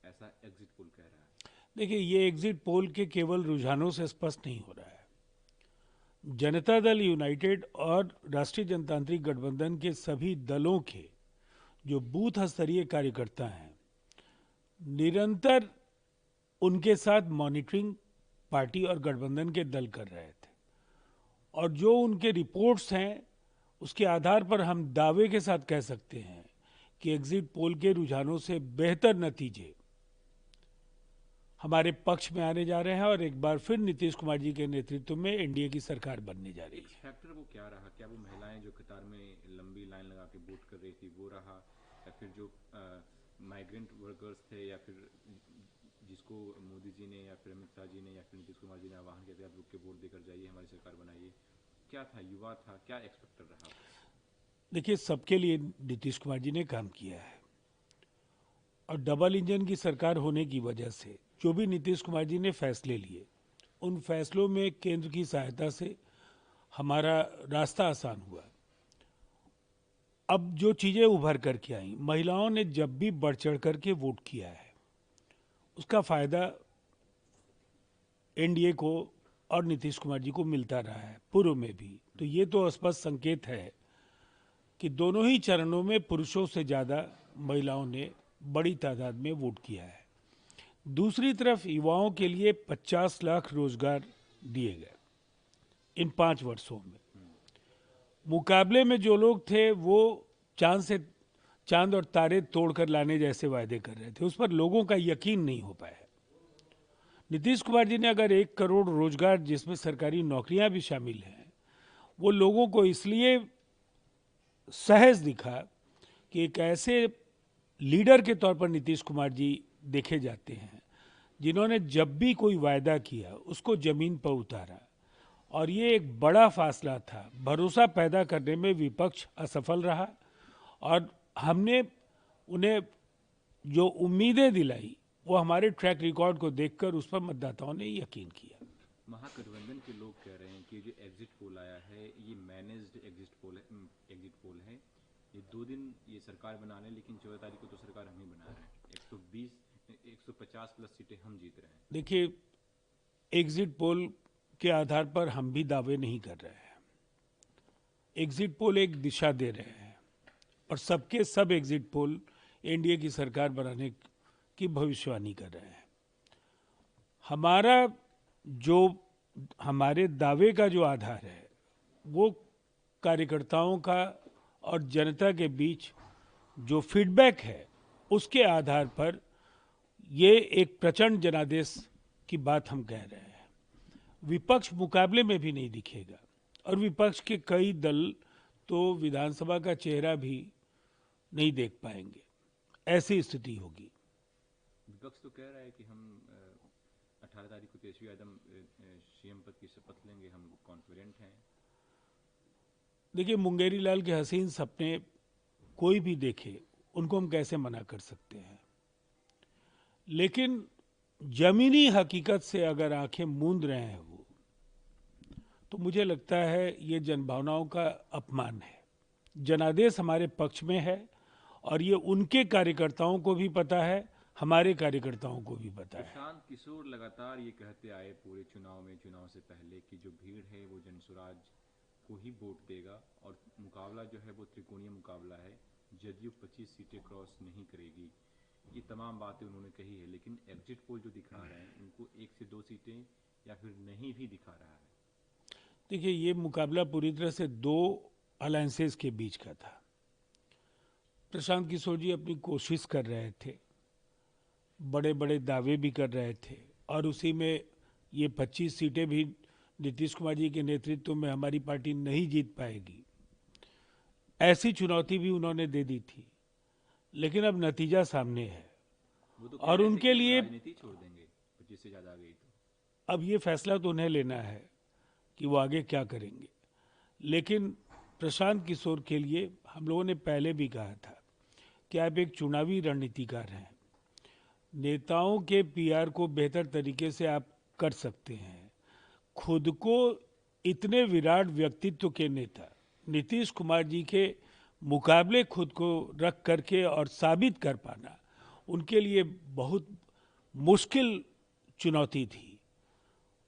ऐसा exit poll कह रहा है। देखिए, ये एग्जिट पोल के केवल रुझानों से स्पष्ट नहीं हो रहा है। जनता दल यूनाइटेड और राष्ट्रीय जनतांत्रिक गठबंधन के सभी दलों के जो बूथ स्तरीय कार्यकर्ता हैं, निरंतर उनके साथ मॉनिटरिंग पार्टी और गठबंधन के दल कर रहे थे। और जो उनके रिपोर्ट्स हैं, उसके आधार पर हम दावे के साथ कह सकते हैं कि एग्जिट पोल के रुझानों से बेहतर नतीजे हमारे पक्ष में आने जा रहे हैं और एक बार फिर नीतीश कुमार जी के नेतृत्व में एनडीए की सरकार बनने जा रही एक्स है। फैक्टर वो क्या रहा? क्या वो महिलाएं जो कतार में लंबी लाइन लगा के वोट कर रही थी वो रहा, या फिर जो माइग्रेंट वर्कर्स थे, या फिर जिसको मोदी जी ने या फिर अमित शाह जी ने या फिर नीतीश कुमार जी ने आह्वान किया था आप रुक के वोट देकर जाइए, हमारी सरकार बनाइए? क्या था? युवा था? क्या एक्स फैक्टर रहा? देखिए, सबके लिए नीतीश कुमार जी ने काम किया है और डबल इंजन की सरकार होने की वजह से जो भी नीतीश कुमार जी ने फैसले लिए, उन फैसलों में केंद्र की सहायता से हमारा रास्ता आसान हुआ। अब जो चीज़ें उभर कर के आई, महिलाओं ने जब भी बढ़ चढ़ करके वोट किया है, उसका फायदा एनडीए को और नीतीश कुमार जी को मिलता रहा है, पूर्व में भी। तो ये तो स्पष्ट संकेत है कि दोनों ही चरणों में पुरुषों से ज़्यादा महिलाओं ने बड़ी तादाद में वोट किया है। दूसरी तरफ युवाओं के लिए 50 लाख रोजगार दिए गए इन 5 वर्षों में। मुकाबले में जो लोग थे वो चांद और तारे तोड़कर लाने जैसे वायदे कर रहे थे, उस पर लोगों का यकीन नहीं हो पाया। नीतीश कुमार जी ने अगर 1 करोड़ रोजगार, जिसमें सरकारी नौकरियां भी शामिल हैं, वो लोगों को इसलिए सहज दिखा कि एक ऐसे लीडर के तौर पर नीतीश कुमार जी देखे जाते हैं जिन्होंने जब भी कोई वायदा किया उसको जमीन पर उतारा। और ये एक बड़ा फासला था। भरोसा पैदा करने में विपक्ष असफल रहा और हमने उन्हें जो उम्मीदें दिलाई वो हमारे ट्रैक रिकॉर्ड को देखकर उस पर मतदाताओं ने यकीन किया। महागठबंधन के लोग कह रहे हैं कि जो एग्जिट पोल आया है ये मैनेज्ड एग्जिट पोल है। ये 2 दिन ये सरकार बना लें, लेकिन 14 तारीख को तो सरकार हम ही बना रहे हैं। 150 प्लस सीटें हम जीत रहे हैं। देखिए, एग्जिट पोल के आधार पर हम भी दावे नहीं कर रहे हैं। एग्जिट पोल एक दिशा दे रहे हैं और सबके सब एग्जिट पोल एनडीए की सरकार बनाने की भविष्यवाणी कर रहे हैं। हमारा जो हमारे दावे का जो आधार है वो कार्यकर्ताओं का और जनता के बीच जो फीडबैक है उसके आधार पर ये एक प्रचंड जनादेश की बात हम कह रहे हैं। विपक्ष मुकाबले में भी नहीं दिखेगा और विपक्ष के कई दल तो विधानसभा का चेहरा भी नहीं देख पाएंगे। ऐसी स्थिति होगी। विपक्ष तो कह रहा है कि हम 18 तारीख को तेजस्वी यादव सीएम पद की शपथ लेंगे, हम कॉन्फिडेंट हैं। देखिए, मुंगेरी लाल के हसीन सपने कोई भी देखे, उनको हम कैसे मना कर सकते हैं। लेकिन जमीनी हकीकत से अगर आंखें मूंद रहे हैं वो, तो मुझे लगता है ये जनभावनाओं का अपमान है। जनादेश हमारे पक्ष में है और ये उनके कार्यकर्ताओं को भी पता है, हमारे कार्यकर्ताओं को भी पता है। प्रशांत किशोर लगातार ये कहते आए पूरे चुनाव से पहले कि जो भीड़ है वो जनसुराज को ही वोट देगा और मुकाबला जो है वो त्रिकोणीय मुकाबला है, जदयू 25 सीटें क्रॉस नहीं करेगी। ये तमाम बातें उन्होंने कही है, लेकिन एग्जिट पोल जो दिखा रहे हैं उनको 1 से 2 सीटें या फिर नहीं भी दिखा रहा है। देखिए, ये मुकाबला पूरी तरह से दो अलायंसेस के बीच का था। प्रशांत किशोर जी अपनी कोशिश कर रहे थे, बड़े बड़े दावे भी कर रहे थे और उसी में ये 25 सीटें भी नीतीश कुमार जी के नेतृत्व में हमारी पार्टी नहीं जीत पाएगी, ऐसी चुनौती भी उन्होंने दे दी थी। लेकिन अब नतीजा सामने है वो तो कह और रहे थे कि उनके हम लिए राजनीति छोड़ देंगे 25 से ज़्यादा आ गई तो। अब ये फैसला तो उन्हें लेना है कि वो आगे क्या करेंगे। लेकिन प्रशांत किशोर के लिए हम लोगों ने पहले भी कहा था कि आप एक चुनावी रणनीतिकार हैं। नेताओं के पीआर को बेहतर तरीके से आप कर सकते हैं। खुद को इतने विराट व्यक्तित्व के नेता नीतीश कुमार जी के मुकाबले खुद को रख करके और साबित कर पाना, उनके लिए बहुत मुश्किल चुनौती थी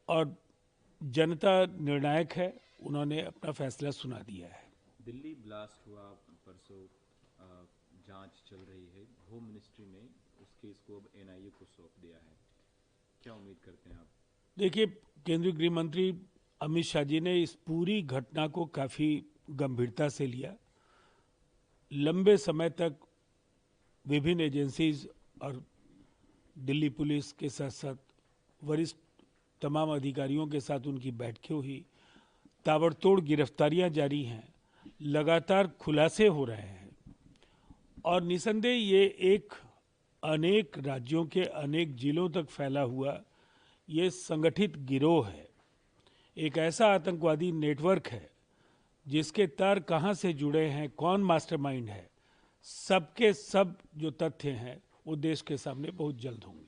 और जनता निर्णायक है, उन्होंने अपना फैसला सुना दिया है। दिल्ली ब्लास्ट हुआ परसों, जांच चल रही है, होम मिनिस्ट्री ने उस केस को अब एनआईए को सौंप दिया है, क्या उम्मीद करते हैं आप? देखिए, केंद्रीय गृह मंत्री अमित शाह जी ने इस पूरी घटना को काफ़ी गंभीरता से लिया। लंबे समय तक विभिन्न एजेंसीज और दिल्ली पुलिस के साथ साथ वरिष्ठ तमाम अधिकारियों के साथ उनकी बैठकें हुई, ताबड़तोड़ गिरफ्तारियां जारी हैं, लगातार खुलासे हो रहे हैं और निसंदेह ये एक अनेक राज्यों के अनेक जिलों तक फैला हुआ ये संगठित गिरोह है, एक ऐसा आतंकवादी नेटवर्क है जिसके तार कहाँ से जुड़े हैं, कौन मास्टरमाइंड है, सबके सब जो तथ्य हैं वो देश के सामने बहुत जल्द होंगे।